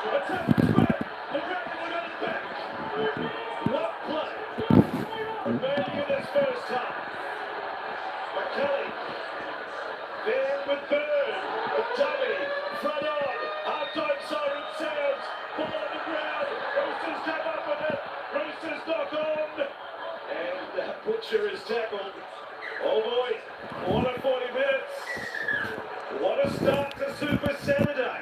Attack spread. The Dragons are going back. What play? Remaining in this first half. McCully. Then with Bird. Dummy. Front on. Half-time siren sounds. Ball on the ground. Roosters come up with it. Roosters knock on. And Butcher is tackled. Oh boy. What a 40 minutes. What a start to Super Saturday.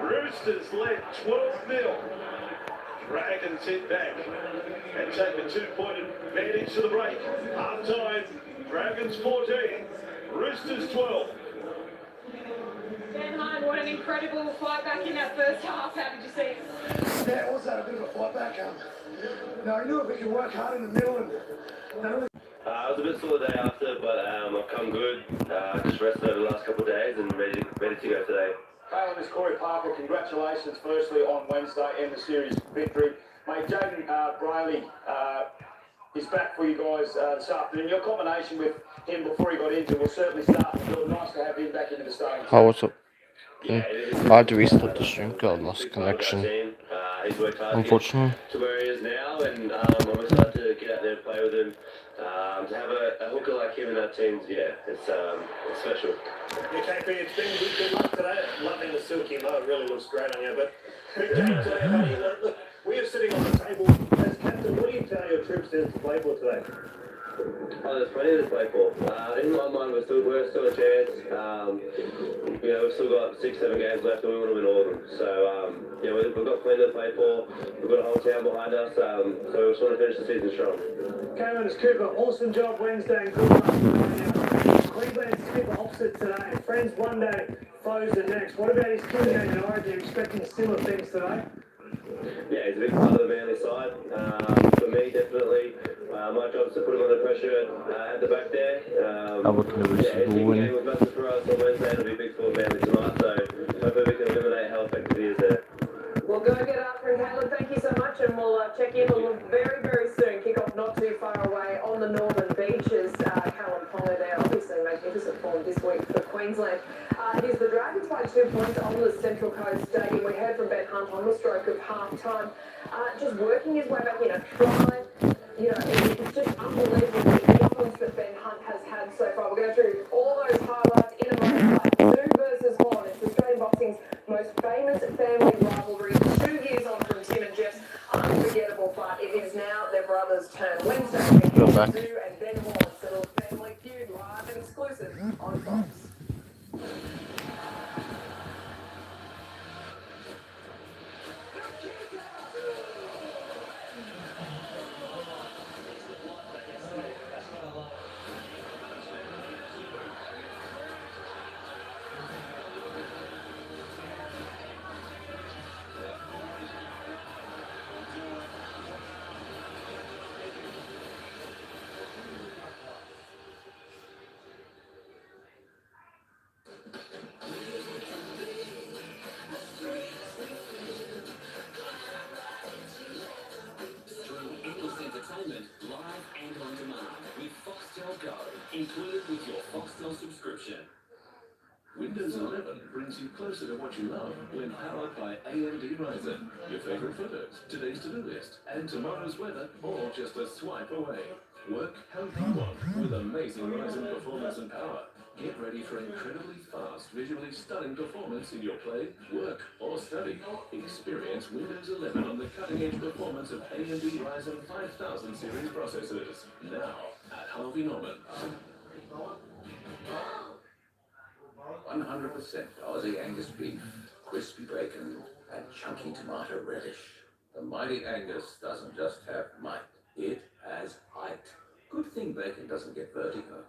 Roosters led 12-0. Dragons hit back and take a 2-point advantage to the break. Half-time, Dragons 14, Roosters 12. Ben Hunt, what an incredible fight back in that first half. How did you see it? Yeah, it was a bit of a fight back. I knew if we could work hard in the middle and it was a bit sore the day after, but I've come good. Just rested over the last couple of days and ready to go today. Kalen, this Corey Parker, congratulations firstly on Wednesday in the series victory. Mate, Jaden Brayley is back for you guys this afternoon. Your combination with him before he got injured will certainly start to feel nice to have him back into the starting. Oh, what's up? Yeah, I had to restart the stream because I lost connection. He's worked hard Unfortunately. to where he is now, and I'm excited to get out there and play with him. To have a hooker like him in our teams, yeah, it's special. Yeah, KP, it's been good luck today. Loving the silky mo, it really looks great on you. But big game today, buddy. Look, we are sitting on the table as captain. What do you tell your troops to play for today? Oh, there's plenty to play for. In my mind, we're still a chance. We've still got 6-7 games left, and we want to win all of them. So, we've got plenty to play for. We've got a whole town behind us, so we just want to finish the season strong. Cameron, it's Cooper. Awesome job Wednesday and good luck. Queensland skipper opposite today. Friends one day, foes the next. What about his team game in Origin? Are you expecting similar things today? Yeah, he's a big part of the Manly side. For me, definitely. My job is to put him under pressure at the back there. His game was massive for us on Wednesday. It'll be big for Manly tonight, so hopefully we can eliminate how effective he is there. We'll go get after him, Caleb. Thank you so much, and we'll check in very, very soon. Kick off not too far away on the northern beaches. Callum Ponga there, obviously magnificent form this week for Queensland. It is the Dragons by 2 points on the Central Coast Stadium. We heard from Ben Hunt on the stroke of half-time. Just working his way back in a try. It's just unbelievable the influence that Ben Hunt has had so far. We'll go through all those highlights in a moment. Sue versus Horn. It's Australian boxing's most famous family rivalry. 2 years on from Tim and Jeff's unforgettable fight. It is now their brothers' turn. Wednesday, Sue and Ben Horn settle family feud live and exclusive on Fox. Live and on demand with Foxtel Go, included with your Foxtel subscription. Windows 11 brings you closer to what you love when powered by AMD Ryzen. Your favorite photos, today's to-do list, and tomorrow's weather, all just a swipe away. Work how you want with amazing Ryzen performance and power. Get ready for incredibly fast, visually stunning performance in your play, work, or study. Experience Windows 11 on the cutting-edge performance of AMD Ryzen 5000 series processors. Now at Harvey Norman. 100% Aussie Angus beef, crispy bacon, and chunky tomato relish. The mighty Angus doesn't just have might, it has height. Good thing bacon doesn't get vertigo.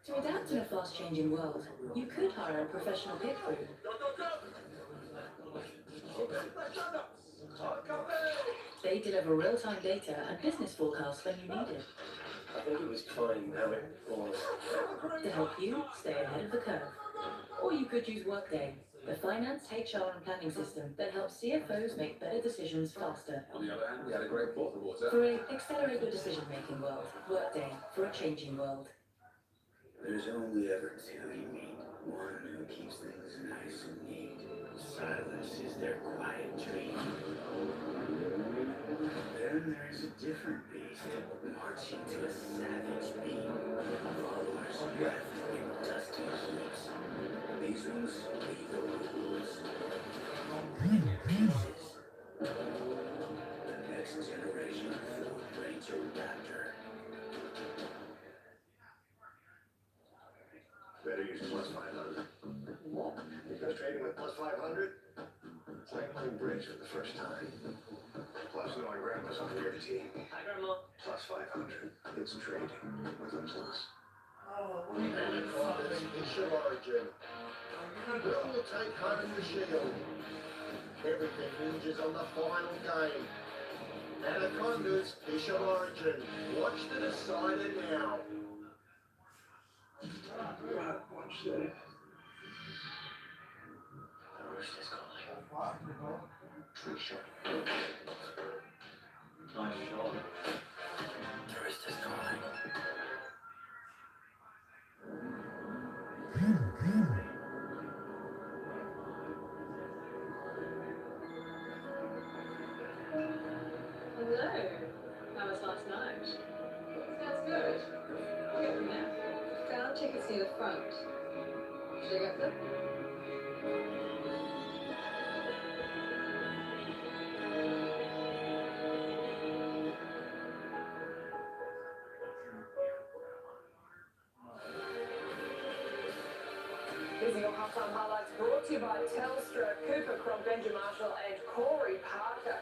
To adapt in a fast-changing world, you could hire a professional pit crew. They deliver real-time data and business forecasts when you need it. I think it was fine how it was. To help you stay ahead of the curve. Or you could use Workday, the finance, HR and planning system that helps CFOs make better decisions faster. On the other hand, we had a great fourth quarter. For an accelerated decision-making world, Workday for a changing world. There's only ever two you meet. One who keeps things This is their quiet dream. Then there's a different beast, marching to a savage beat. Followers left in dusty heaps. These ones leave the rules. Pieces. The next generation Ford Ranger Raptor. Better use plus 500. What? Because trading with plus 500, it's like playing bridge for the first time. Plus knowing grandma's on your team. Hi, Grandma. Plus 500. It's trading with a plus. It's your origin. We'll take home the shield. Everything hinges on the final game. Anaconda's official origin. Watch the decider now. Right, watch that. The Roosters calling. Trick shot. Nice shot. The Roosters calling. Hello. How was last night? Sounds good. I'll get them now. Found tickets near the front. Should I get them? These are your halftime highlights brought to you by Telstra, Cooper, Crom, Benja Marshall and Corey Parker.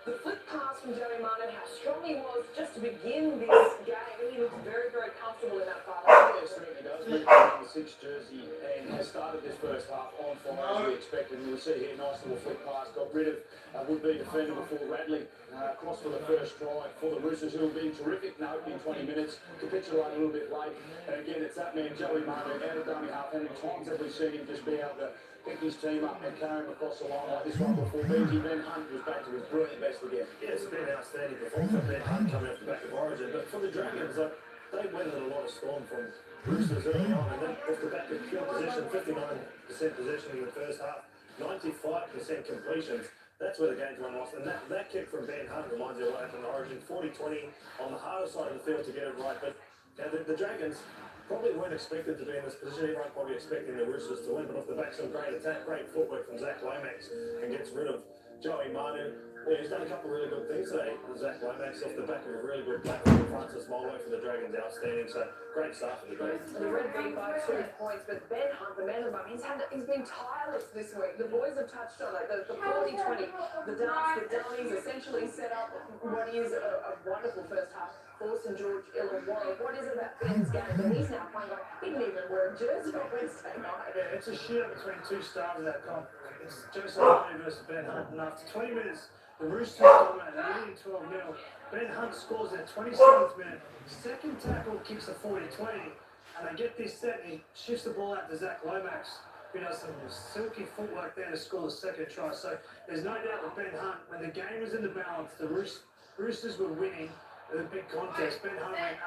The flick pass from Joey Manu, how strong he was just to begin this game. He looked very, very comfortable in that far line. Yes, certainly does. He's wearing the 6 jersey and has started this first half on fire as we expected. And you'll see here, nice little flick pass. Got rid of would-be defender before Radley. Across for the first try for the Roosters, who have been terrific in the opening 20 minutes. Capitulate a little bit late. And again, it's that man, Joey Manu, out of dummy half. How many times have we seen him just be able to pick his team up and carry him across the line like this one before Benji? Ben Hunt was back to his brilliant best again. Yeah, it's been an outstanding performance from Ben Hunt coming off the back of Origin. But for the Dragons, they weathered a lot of storm from Roosters early on, and then off the back of pure possession, 59% possession in the first half, 95% completions. That's where the game's won lost. And that kick from Ben Hunt reminds you of what happened in Origin. 40-20 on the harder side of the field to get it right. But the Dragons probably weren't expected to be in this position. Everyone probably expecting the Roosters to win, but off the back, some great attack, great footwork from Zach Lomax, and gets rid of Joey Manu. Yeah, he's done a couple of really good things today. Zach Lomax off the back of a really good platform. Francis Molo for the Dragons, outstanding. So great start for the Dragons. The Red beat by 2 points, but Ben Hunt, the man of the moment, he's been tireless this week. The boys have touched on it. The 40-20, the dance, the dummies essentially set up what is a wonderful first half for St George Illawarra. What is it about Ben's game that he's now playing like he didn't even wear a jersey on Wednesday night? Yeah, it's a shootout between two stars of that comp. It's Joseph Manu versus Ben Hunt, and after 20 minutes, the Roosters dominate, leading 12-0. Ben Hunt scores in the 27th minute. Second tackle kicks a 40-20, and they get this set, and he shifts the ball out to Zach Lomax, who does some silky footwork there to score the second try. So there's no doubt that Ben Hunt, when the game was in the balance, the Roosters were winning with a big contest. Ben Hunt went,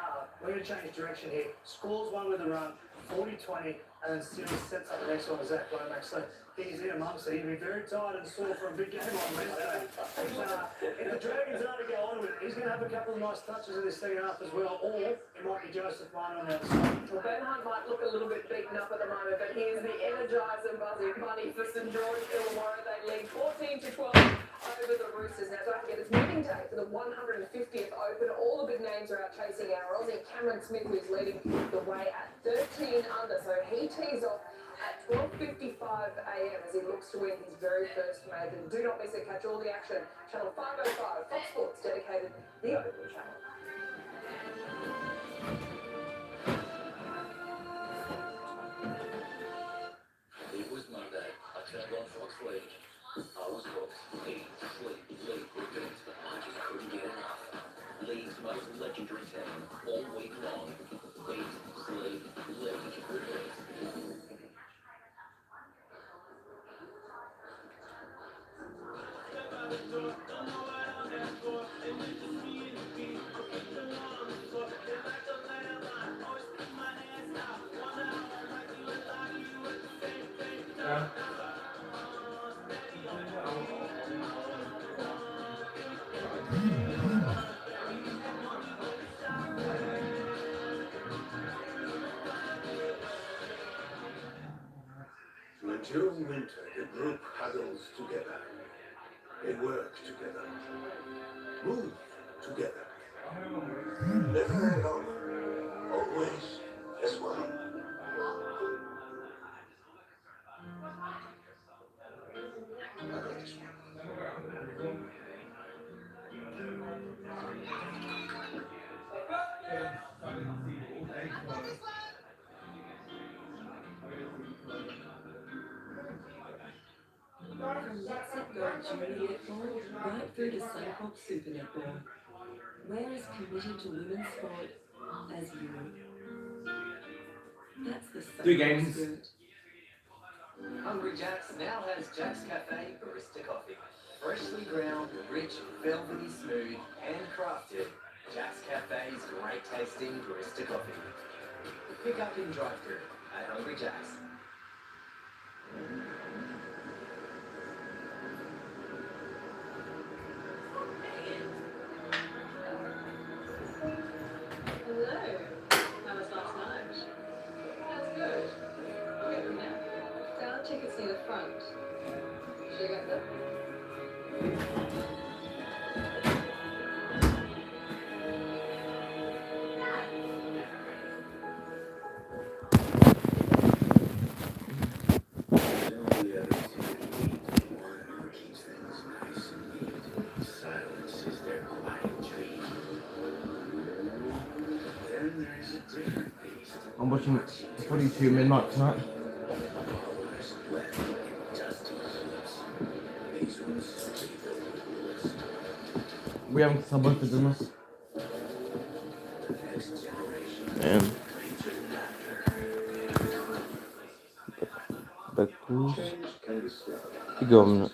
we're going to change direction here. Scores one with a run, 40-20, and then still sets up the next one with Zach Lomax. So he's in amongst it. He'll be very tired and sore for a big game on Wednesday. If the Dragons are to go on with it, he's going to have a couple of nice touches in this second half as well, or it might be Joseph Manu on the outside. Well, Ben Hunt might look a little bit beaten up at the moment, but he is the energizer bunny for St George Illawarra. They lead 14-12 over the Roosters. Now, don't forget, it's meeting day for the 150th Open. All the big names are out chasing our Aussie. Cameron Smith, who's leading the way at 13 under. So he tees off at 12:55 a.m. as he looks to win his very first major. Do not miss it. Catch all the action. Channel 505, Fox Sports, dedicated the Open Channel. It was Monday. I turned on Fox League. I was hooked. Eat, sleep, repeat. I just couldn't get enough. League's most legendary team all week long. Eat, sleep, repeat. During winter, the group huddles together. They work together. Move together. Never alone. Always as one. From Let's It Go Junior Netball right through to Suncorp Super Netball. We're as committed to women's sport as you. That's the Suncorp spirit. Hungry Jack's now has Jack's Cafe Barista Coffee. Freshly ground, rich, velvety smooth, handcrafted. Jack's Cafe's great tasting barista coffee. Pick up in drive-thru at Hungry Jack's. Hello. How was last night? That's good. I'll get them now. Down tickets near the front. Should I get them? I'm watching 42 midnight tonight. We haven't someone for dinner. And the cruise. You go a minute.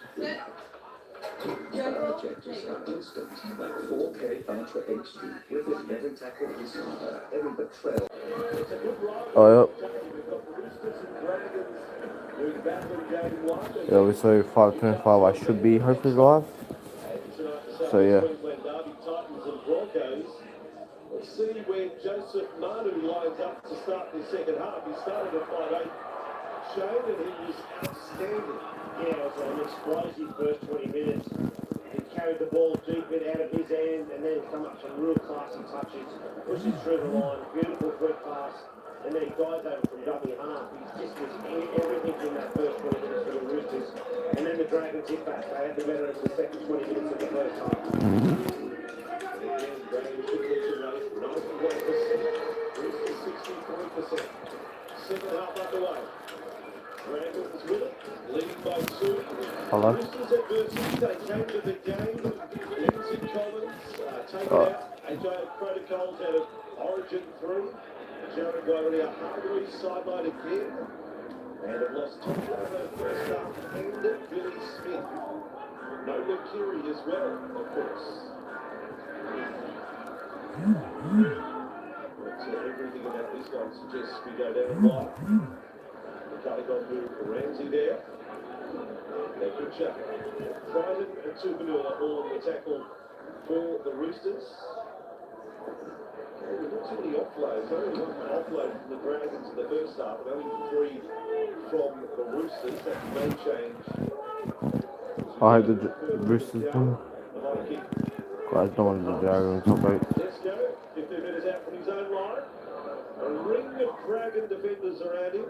Oh, yep. Yeah, we say 5:25. I should be hopefully live. So, yeah. Let's see where Joseph Manu lines up to start the second half. He started at 5'8", Shane, and he was outstanding. Yeah, it was an explosive first 20 minutes. He carried the ball deep in out of his end and then come up some real classy touches. Pushes through the line, beautiful quick pass, and then he dives over from dummy half. He just was everything in that first 20 minutes for the Roosters. And then the Dragons hit back. They had the better of the second 20 minutes of the first half. Second half underway. Dragons with it, leading by 2. Hello. Roosters adversity, they came to the game. Lindsay Collins taken out. AJ protocols out of Origin 3. Jared Guardia Hargreaves sidelined again. And have lost Tom Lava first half and Billy Smith. No Luke as well, of course. Everything about this one suggests we go down the line. Got move Ramsey there. They good shot. Crichton and Tupanua all on the tackle for the Roosters. We've got too many offloads. Only one offload from the Dragons in the first half, and only 3 from the Roosters. That may change. I hope the Roosters win. I don't want the Dragons to vote. Desco, 15 minutes out from his own line. A ring of Dragon defenders around him.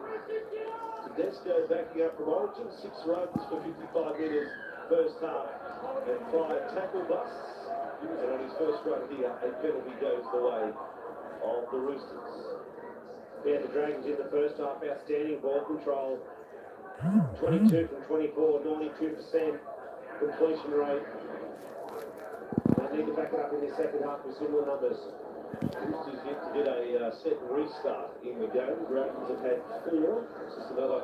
Tedesco backing up from Origin, 6 runs for 55 metres first half and 5 tackle busts. And on his first run here, a penalty goes the way of the Roosters. Yeah, the Dragons in the first half, outstanding ball control. 22 from 24, 92% completion rate. They need to back it up in the second half with similar numbers. Roosters yet to get a set restart in the game. The Dragons have had 4. It's just another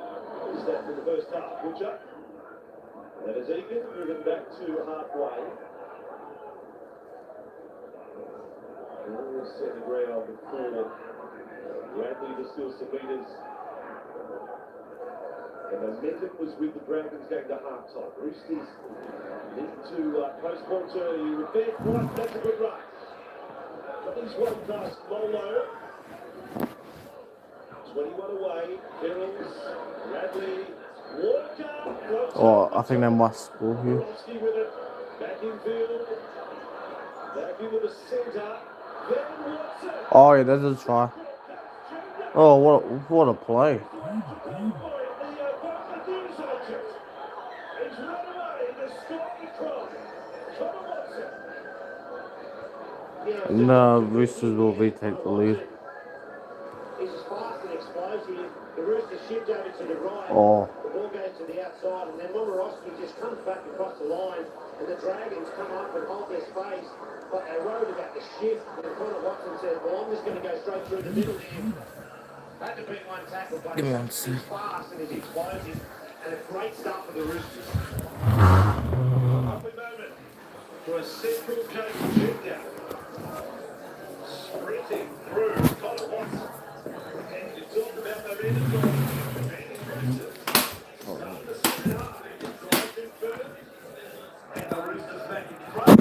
stat from the first half. Butcher. That is even, moving back to halfway. And set the ground for Radley to steal some metres. And the momentum was with the Dragons going to half-time. Roosters need to postpone early with their point. That's a good run. He's one past Molo. 21 away. Bills, Radley, Oh, I think they must score here. Momirovski with it. Back in field. Back into the centre. Then Watson. Oh yeah, there's a try. Oh, what a play. He's run away the scoring from Connor Watson. No, Roosters will retake the lead. He's fast and explosive. The Roosters shift over to the right. Oh. The ball goes to the outside, and then Momirovski just comes back across the line, and the Dragons come up and hold their space, but they worried about the shift, and Connor Watson said, well, I'm just going to go straight through the middle here. Had to beat one tackle, but he's fast and he's explosive, and a great start for the Roosters. Lovely moment for a central coach junior. Sprinting through Connor Watson. And you talk about momentum going Roosters. Starting the second half. Drives in further. And the Roosters back in front.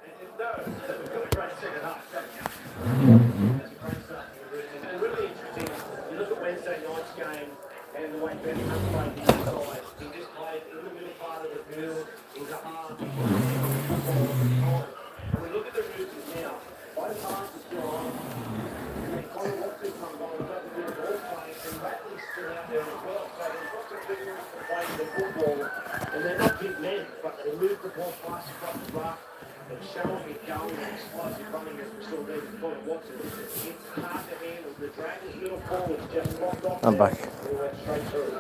And you know that we've got a great second half, don't you? That's a great start for the Roosters. And really interesting, you look at Wednesday night's game and the way Ben Hunt played the inside. He just played in the middle part of the field, into half. And we look at the Roosters now. Both halves are still on. And Connor Watson comes on and does a bit of ball play, and Ratley's still out there as well. So they've got some figures to play the football. And they're not big men, but they move the ball fast across the rock. And showing it going and explosive running as we saw there with Connor Watson. It's hard to handle. The Dragons' little forwards just locked off. I'm back. They went straight through.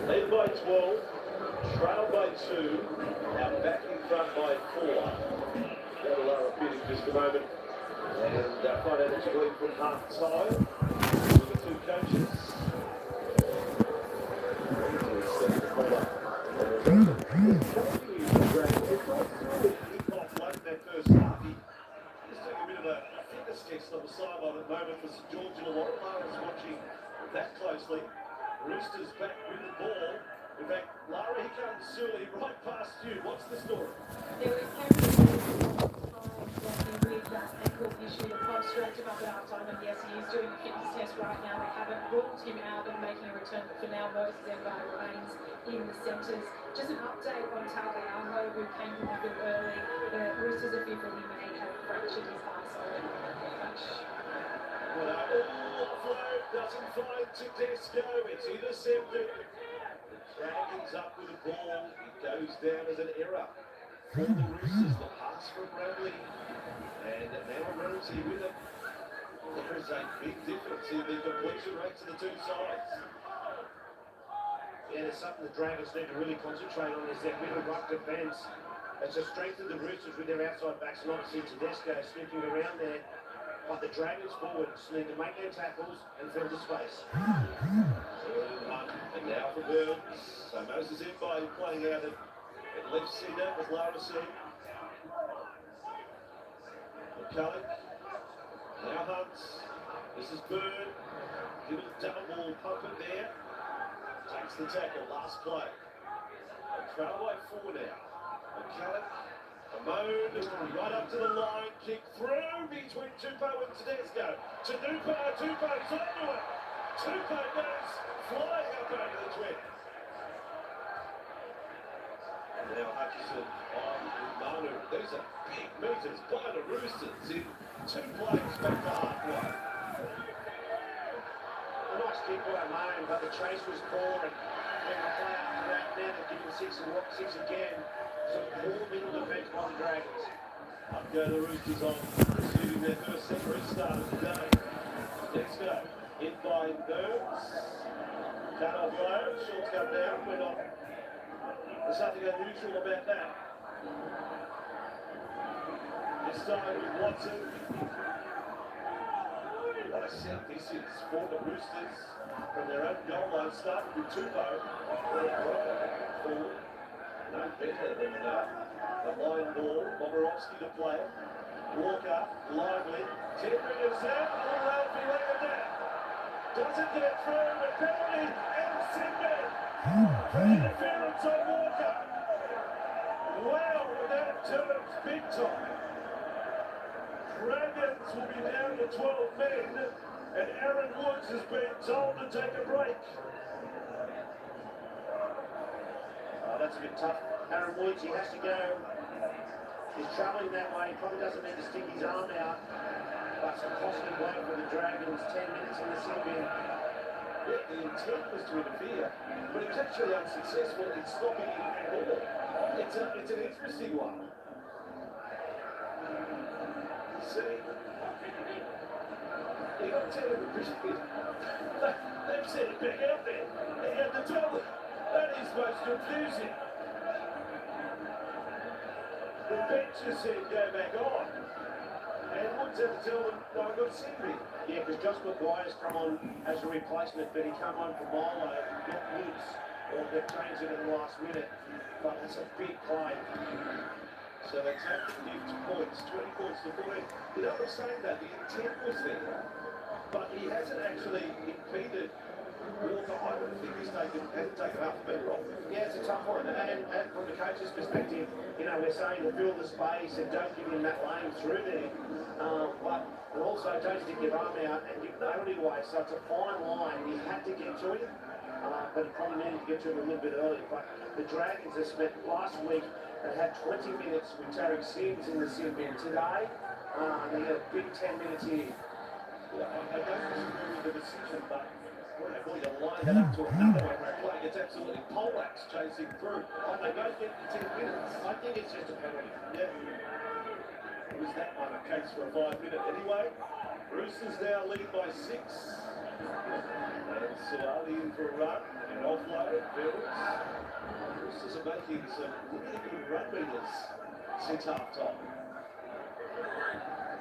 Led by 12, trailed by 2, now back in front by 4. That'll lower a bit in just a moment. And find out what's going from half time with the two coaches. On the sideline at the moment for St George, and a lot of players watching that closely. Roosters back with the ball. In fact, Lara, he comes Sully right past you. What's the story? There was with that ankle issue, the club straight him up at half time, and yes, he is doing a fitness test right now. They haven't ruled him out of making a return, but for now, Moses Embar remains in the centres. Just an update on Taliaho, who came from the field early. The Roosters are fearful he may have fractured his arse. Well, all flow doesn't find Tedesco. It's intercepted. The Dragons up with the ball. It goes down as an error for the Roosters. The pass from Bradley. And now Ramsey with it. There is a big difference in the completion rates of the two sides. Yeah, there's something the Dragons need to really concentrate on is their middle ruck defence. It's a strength of the Roosters with their outside backs, and obviously Tedesco sneaking around there. But the Dragons forwards need to make their tackles and fill the space. And now for Burns. So Moses Embar playing out at left centre, as Lara said. McCulloch. Now Hunt. This is Burn. Give it a double ball pump it there. Takes the tackle, last play. Trail by 4 now. McCulloch. Amon, right up to the line, kick through between Tupou and Tedesco. Tupou's onto it. Tupou goes flying up over the 20. And now Hutchison on Manu. These are big meters by the Roosters in 2 plays back to halfway. A nice kick by Amon, but the chase was poor, and when the play after that, now they're giving 6 again. Some poor middle defence by the Dragons. Up go the Roosters on, receiving their first set restart of the day. Let's go. Hit by Burns. Cut off low. Shorts come down. We're not. There's nothing unusual about that. This time with Watson. What a set this is for the Roosters from their own goal line. Started with Tupou. Forward. No better than the line ball. Momirovski to play it. Walker, lively. 10 metres out. All out for down. Doesn't get through. The penalty. And Sydney. For interference on Walker. Wow, that turns big time. Dragons will be down to 12 men. And Aaron Woods has been told to take a break. it's a bit tough. Aaron Woods, he has to go. He's travelling that way. He probably doesn't need to stick his arm out. But it's a costly blow for the Dragons. 10 minutes in the sin bin. Yeah, the intent was to interfere, but it was actually unsuccessful in stopping him at all. It's an interesting one. See, you got to tell him they've sent it back out there. He had to tell them. That is most confusing. The bench has said go back on. And Woods had to tell them, no, I've got to send me. Yeah, because Josh McGuire's come on as a replacement, but he come on for Milo, not Woods. Or they've changed it in the last minute. But it's a big play. So that's 50 points, 20 points to 14. You know what I'm saying, that the intent was there, but he hasn't actually impeded Walker. I don't think hasn't taken half the better off. Yeah, it's a tough one. And from the coach's perspective, you know, we're saying to fill the space and don't give him that lane through there. But also don't stick your arm out and give nobody away. So it's a fine line. He had to get to him. But he probably needed to get to him a little bit earlier. But the Dragons have spent last week, they had 20 minutes with Tarek Sims in the sin bin. Today, they had a big 10 minutes here. Yeah, I don't disagree with the decision, but boy, you line that up to another one where play gets absolutely poleaxed chasing through. Oh, they both get the 10 minutes. I think it's just a penalty. Yeah. Was that one a case for a 5-minute anyway? Roosters now lead by 6. And Suwali in for a run. And offload. Bills. Roosters are making some really good run meters since half-time.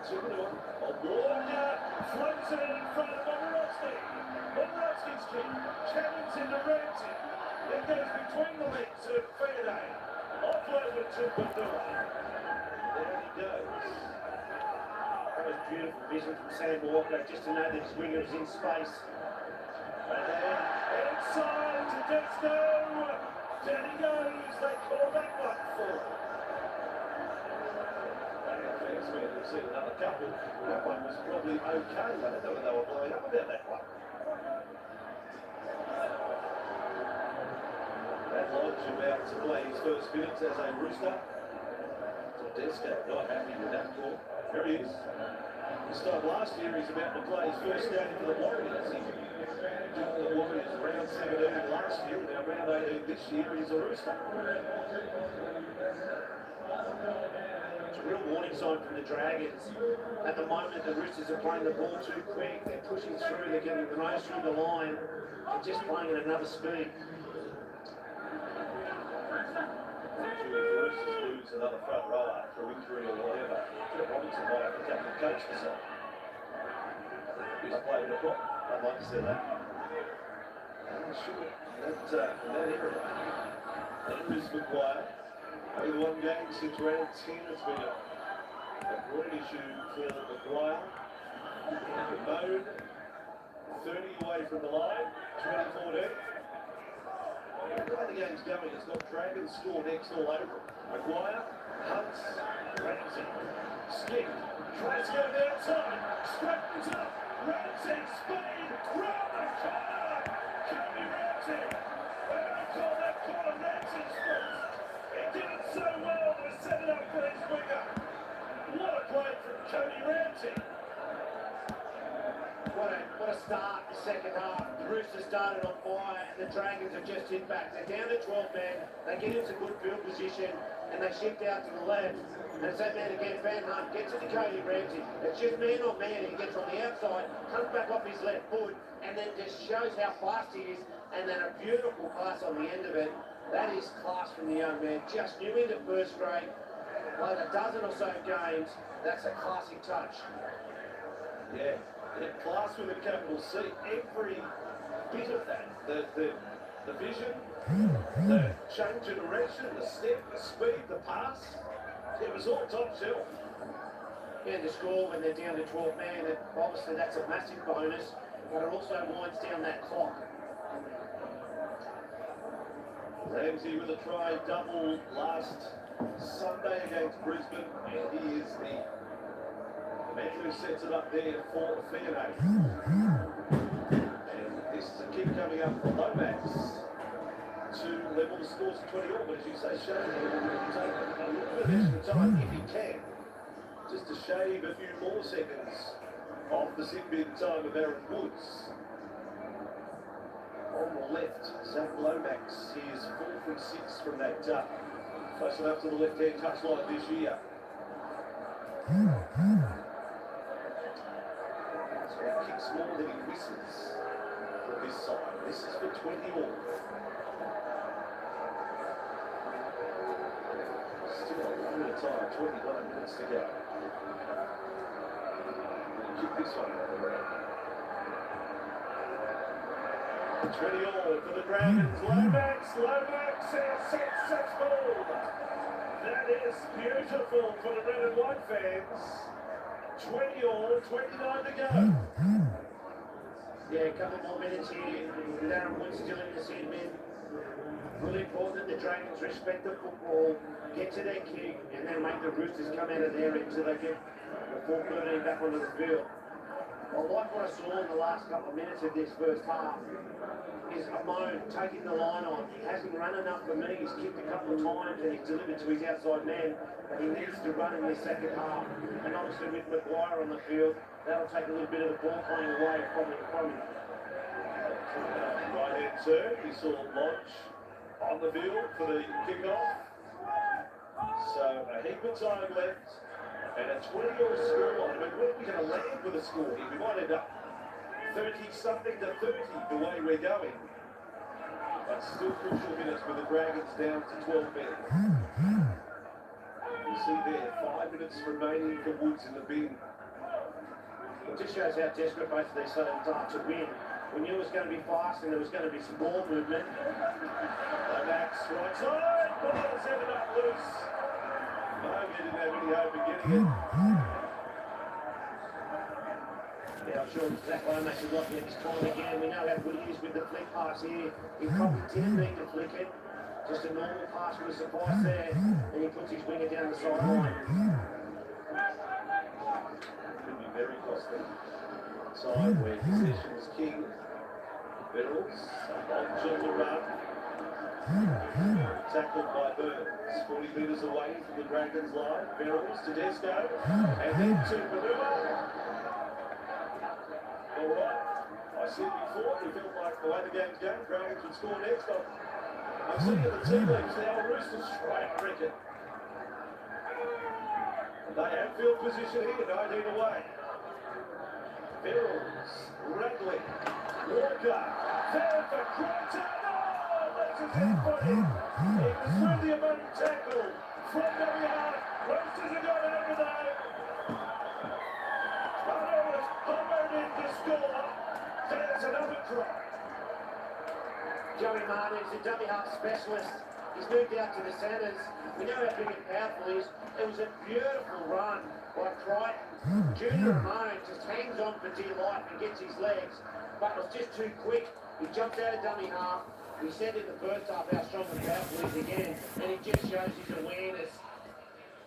2-1. Walker floats it in front of Momirovski. Momirovski's kick. Cannons into Ramsey. It goes between the legs of Fede. Offloaded to Badua. There he goes. That was beautiful vision from Sam Walker, just to know that his winger is in space. And then inside to Desno. Down he goes. They call that one for him. We've seen another couple. That one was probably okay. I don't know whether they were blowing up about that one. That Lodge about to play his first minutes as a Rooster. Tedesco not happy with that call. There he is. This time last year he's about to play his first game for the Warriors. He took the Warriors round 17 last year. Now round 18 this year he's a Rooster. Real warning sign from the Dragons. At the moment, the Roosters are playing the ball too quick. They're pushing through. They're getting the nose through the line. They're just playing at another speed. If the Roosters lose another front rower for injury or whatever, Jeff Robinson might have to take the coach this time. Who's playing the prop? I'd like to see that. I'm sure that era. That is McGuire. Only one game since round 10. It's been a great issue for McGuire. Mode, 30 away from the line, 24 down. The way the game's going, it's got Dragons score next all over it. McGuire, Hunts, Ramsey, Skip, tries to go outside, straightens up, Ramsey, speed, round the corner, Cody Ramsey, and I call that corner Ramsey's foot. He did it so well to set it up for his winger. What a play from Cody Ramsey. What a start the second half. The Roosters started on fire and the Dragons have just hit back. They're down to 12 men. They get into good field position and they shift out to the left. And it's that man again, Van Hunt, gets it to Cody Ramsey. It's just man on man. He gets on the outside, comes back off his left foot and then just shows how fast he is. And then a beautiful pass on the end of it. That is class from the young man. Just new into first grade. Played a dozen or so games. That's a classic touch. Yeah. Class with a capital C, every bit of that, the vision, the change of direction, the step, the speed, the pass, it was all top shelf. Yeah, the score when they're down to 12 men, obviously that's a massive bonus, but it also winds down that clock. Ramsey with a try double last Sunday against Brisbane, and he is the man who sets it up there for Fiona. And this is a kick coming up from Lomax to level the scores at 20 all, but as you say, Shane will take a little bit of extra time if he can, just to shave a few more seconds off the sin-bin time of Aaron Woods. On the left, Zach Lomax is 4 from 6 from that close enough to the left-hand touchline this year. So he kicks more than he misses from this side. This is for 20 all. Still a long bit of time, 29 minutes to go. We'll kick this one out of the round. 20 all for the Dragons. Lomax is successful. That is beautiful for the red and white fans. 20 all, 29 to go. Yeah, a couple more minutes here. Darren Wood still in the sin bin. Really important that the Dragons respect the football, get to their kick, and then make the Roosters come out of there until they get the 4-13 back onto the field. I like what I saw in the last couple of minutes of this first half is Amon taking the line on. He hasn't run enough for me. He's kicked a couple of times and he's delivered to his outside man, but he needs to run in this second half. And obviously with Maguire on the field, that'll take a little bit of the ball playing away from him. Right hand turn, we saw Lodge on the field for the kick-off. So a heap of time left and a 20-all scoreline. I mean, where are we going to land with a score here? We might end up 30-something to 30 the way we're going. But still crucial minutes with the Dragons down to 12 men. You see there, 5 minutes remaining for Woods in the bin. It just shows how desperate both of these sides are to win. We knew it was going to be fast and there was going to be some ball movement. Lomax, right side, ball's ended up loose. No, he didn't have any hope of getting it. Yeah, I'm sure Zach Lomax is looking at this time again. We know how good he is with the flick pass here. He probably didn't need to flick it. Just a normal pass would have sufficed there. And he puts his winger down the sideline. Could be very costly. Side where possession is king. Venables, on the run. Tackled by Burns. 40 metres away from the Dragons line. Venables to Desco. And then to Manua. Alright, I said before, we felt like the way the game's going, Dragons would score next. I'm seeing the team leagues now, Roosters straight, I reckon. They have field position here, 19 away. Venables, Radley, Walker, there for Crompton. Oh, that's a hit for him. It was really a money tackle from Dummy Hart. Roosters have got over there. To score. There's another try. Joey Martin is a dummy half specialist. He's moved out to the centres. We know how big and powerful he is. It was a beautiful run by Crichton. Junior Ramone just hangs on for dear life and gets his legs, but it was just too quick. He jumps out of dummy half. We said in the first half how strong and powerful he is again, and it just shows his awareness.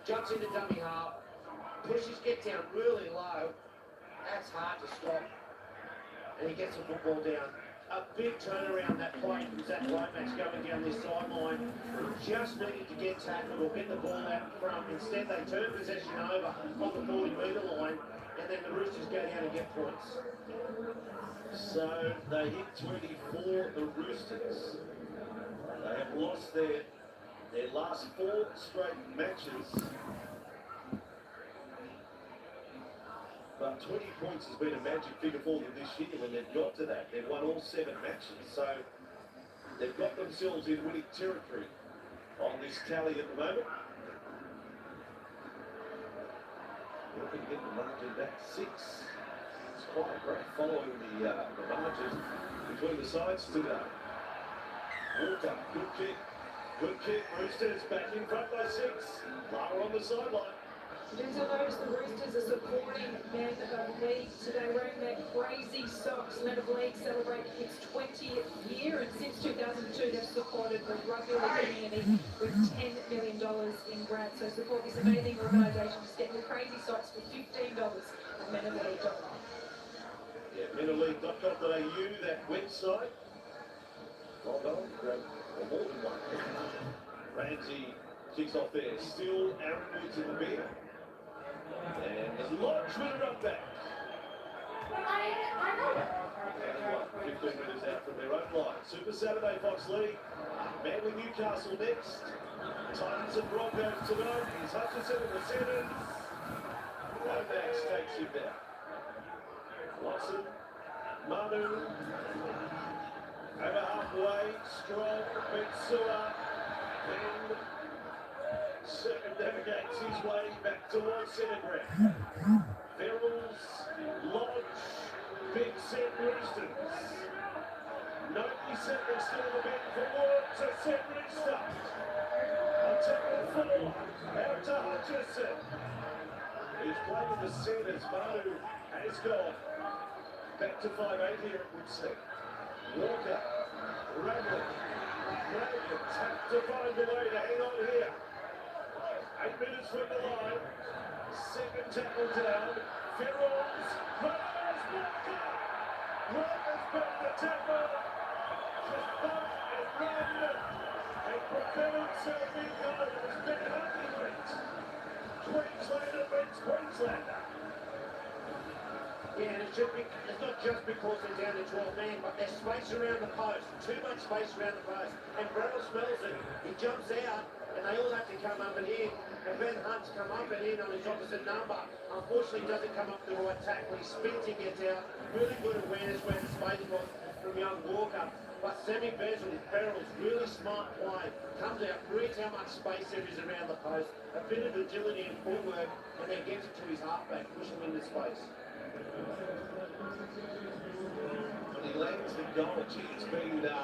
Jumps into dummy half, pushes, gets down really low. That's hard to stop. And he gets the football down. A big turnaround that play from Zach Lomax going down this sideline. Just needed to get tackled or get the ball out in front. Instead, they turn possession over on the 40-metre line, and then the Roosters go down and get points. So they hit 24, the Roosters. They have lost their last 4 straight matches. But 20 points has been a magic figure for them this year when they've got to that. They've won all 7 matches, so they've got themselves in winning territory on this tally at the moment. Looking to get the margin back to 6. It's quite a great following the margin between the sides today. Walker, good kick. Good kick. Roosters back in front by 6. Lara on the sideline. Denzel noticed the Roosters are supporting Men of League today, wearing their crazy socks. Men of League celebrating its 20th year, and since 2002 they've supported the rugby league community with $10 million in grants. So support this amazing organisation. Just get your crazy socks for $15 at menofleague.com. Yeah, menofleague.com.au, that website. Well done. grab, or more than one. Ramsey kicks off there. Still Aaron Woods in the bed. And the launch with a run back. 15 minutes out from their own line. Super Saturday Fox League. Manly Newcastle next. Titans and Broncos tonight. Here's Hutchinson in the centre. Lomax takes him down. Watson, Manu, over halfway, Strong, Bensua, then circumnavigates his way back towards centre ground. Ferrells, Lodge, big set Roosters. Nobody set next to the bench for Ward to set restart. On tackle 4, out to Hutchinson. He's playing in the centres. Manu has gone. Back to 5'8" here it would seem. Walker, Radley, Radigan, tap to find a way to hang on here. 8 minutes from the line. Second tackle down. Ferrells, Rogers, Walker. Walker's got the tackle. Just bump and run. And propelled serving goal has been Huntley. Queenslander beats Queenslander. Yeah, and it's not just because they're down to 12 men, but there's space around the post. Too much space around the post. And Brell smells it. He jumps out, and they all have to come up and in. And Ben Hunt's come up and in on his opposite number. Unfortunately, he doesn't come up the right tackle. He spins, he gets out. Really good awareness where the space was from young Walker. But Beryl's really smart play. Comes out, reads how much space there is around the post. A bit of agility and footwork, and then gets it to his halfback, pushing into space. When he lands the goal, it's been with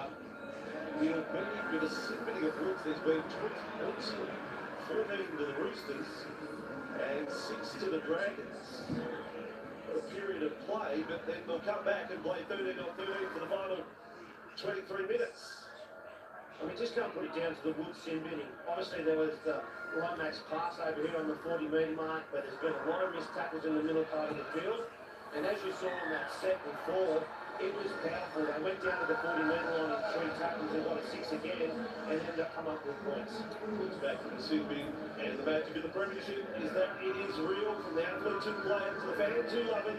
a symphony of Woods. There's been 20 points, 14 to the Roosters and 6 to the Dragons. What a period of play, but then they'll come back and play 13 on 13 for the final 23 minutes. I mean, just can't put it down to the Woods sin binning. Obviously, there was the Lomax pass over here on the 40-metre mark, but there's been a lot of missed tackles in the middle part of the field. And as you saw on that second fall, it was powerful. They went down to the 40-metre line in 3 tackles and got a 6 again, and ended up coming up with points. Woods back from the sin bin, and the magic of the premiership is that it is real, from the athlete to the player to the fans who love it.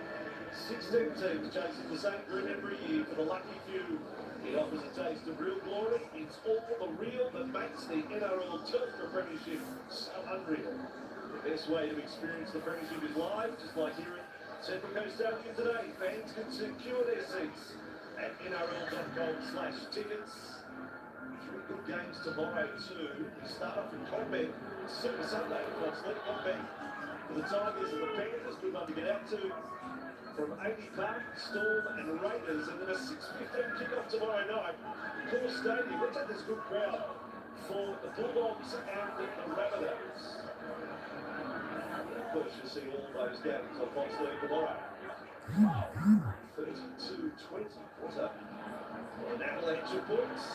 16 teams chasing the same group every year for the lucky few. It offers a taste of real glory. It's all the real that makes the NRL Telstra Premiership so unreal. The best way to experience the Premiership is live, just like here at Central Coast Stadium today. Fans can secure their seats at nrl.com/tickets. 3 good games tomorrow too. We start off in Combat, Super Sunday, of course. Let Combat for the Tigers and the Panthers. Good one to get out to. From 80 Park, Storm and Raiders, and then a 6:15 kick-off tomorrow night. Core Stadium. Looks like there's a good crowd for the Bulldogs and the Rabbitohs. Of course, you'll see all those games on Fox League tomorrow. 32-20. What's up? An avalanche of points.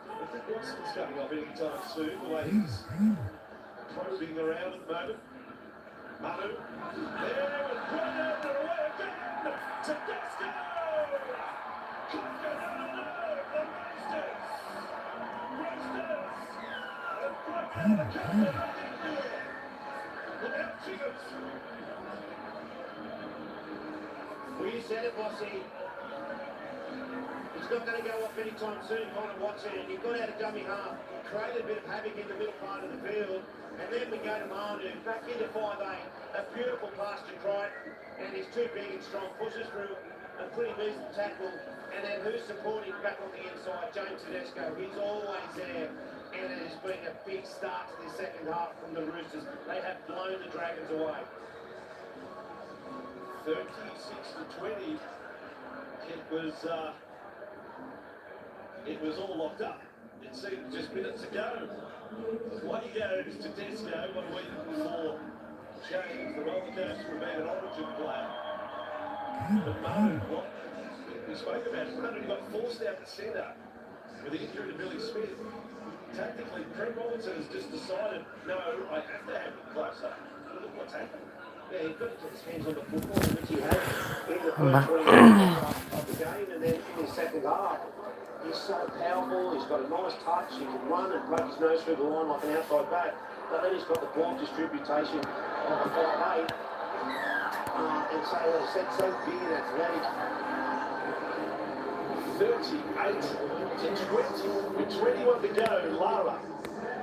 I think Watson's coming off any time soon, the way he's probing around at the moment. Manu, there and right out and away again to Desco! Cocker down the Roosters! And right out the counter, without jiggers. Well, you said it, Bossy. It's not going to go off anytime soon, Connor Watson, and you've got out a dummy half. Created a bit of havoc in the middle part of the field, and then we go to Manu, back into 5'8", a beautiful pass to Crichton, and he's too big and strong, pushes through a pretty decent tackle, and then who's supporting back on the inside? James Tedesco. He's always there, and it has been a big start to the second half from the Roosters. They have blown the Dragons away. 36-20. It was all locked up. It seemed just minutes ago. Away goes Tedesco 1 week before James, the roller coaster from being an Origin player. But Manu, we spoke about it. Manu got forced out the centre with the injury to Billy Smith. Tactically, Trent Robinson has just decided, no, I have to have him closer. Look what's happened. Yeah, he's got to get his hands on the football, which he has in the first 20 minutes of the game, and then in his second half. He's so powerful, he's got a nice touch, he can run and poke his nose through the line like an outside back, but then he's got the ball distribution of a 5'8", and so, as I said, so big and athletic. 38 to 20, with 21 to go, Lara.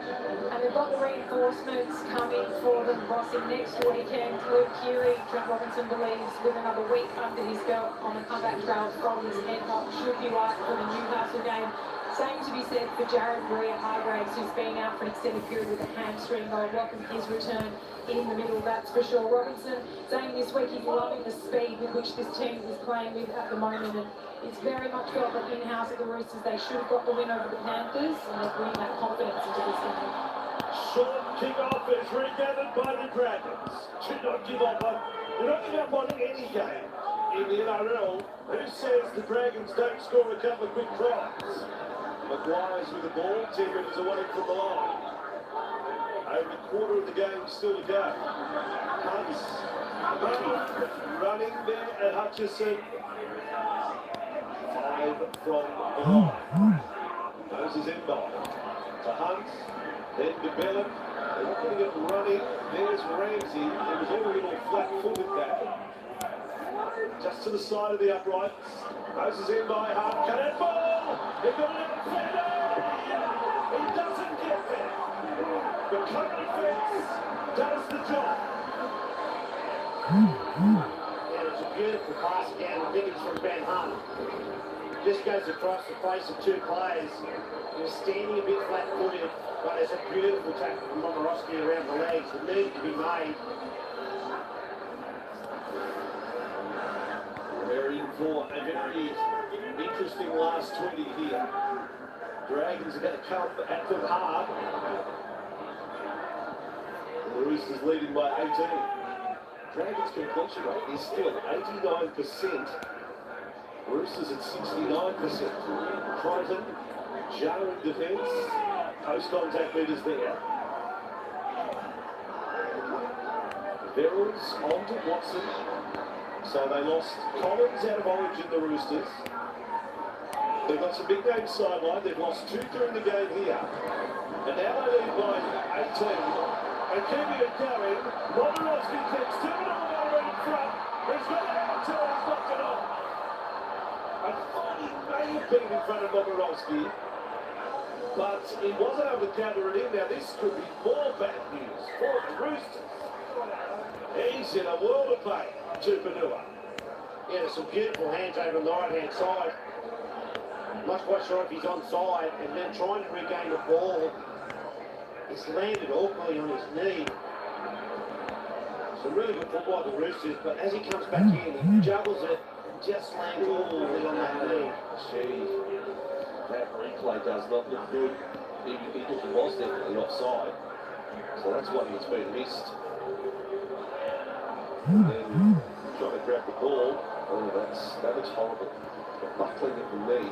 And they've got the reinforcements coming for them, Bossing, next weekend. Luke Keary, Trent Robinson believes, with another week under his belt on the comeback trail from his head knock, should be right for the Newcastle game. Same to be said for Jared Hargraves, who's been out for an extended period with a hamstring. I'll welcome his return in the middle, that's for sure. Robinson saying this week he's loving the speed with which this team is playing with at the moment, and it's very much felt that in-house at the Roosters they should have got the win over the Panthers, and they're bringing that confidence into this game. Short kick-off is regathered by the Dragons. Do not give up on. You're not giving up on any game in the NRL. Who says the Dragons don't score a couple of quick tries? Maguire's with the ball, 10 minutes away from the line. Over a quarter of the game still to go. Hunts running there at Hutchison. 5 from the line. Moses Embol to Hunt. Then to Bellum. They're not going to get running. There's Ramsey. It was all a little flat-footed back. Just to the side of the uprights. Moses in by Hunt. Cut ball! They've got an defender! He doesn't get there. The cover defence does the job. And it's a beautiful pass again. I think it's from Ben Hunt. Just goes across the face of two players. He was standing a bit flat-footed, but it's a beautiful tackle from Momorowski around the legs. It needed to be made. They're in for a very interesting last 20 here. Dragons are going to come at them hard. The Roosters leading by 18. Dragons' completion rate is still 89%. Roosters at 69%. Crichton, Joe in defence. Post-contact meters there. Verrills on to Watson. So they lost Collins out of origin, the Roosters. They've got some big names sidelined. They've lost 2 during the game here. And now they lead by 18. And keeping it going, Momorowski takes 2 in front. He's got it out until he's knocked it off. I thought he may have been in front of Momorowski, but he wasn't able to counter it in. Now this could be more bad news for the Roosters. He's in a world of pain, Tupanua. Yeah, there's some beautiful hands over on the right-hand side. Not quite sure if he's onside, and then trying to regain the ball. It's landed awkwardly on his knee. Some really good football by the Roosters, but as he comes back in, he juggles it and just lands awkwardly on that knee. Gee, that replay does not look good. He was definitely offside. So that's why he's been missed. And then trying to grab the ball. Oh, that looks horrible. Buckling at the knee.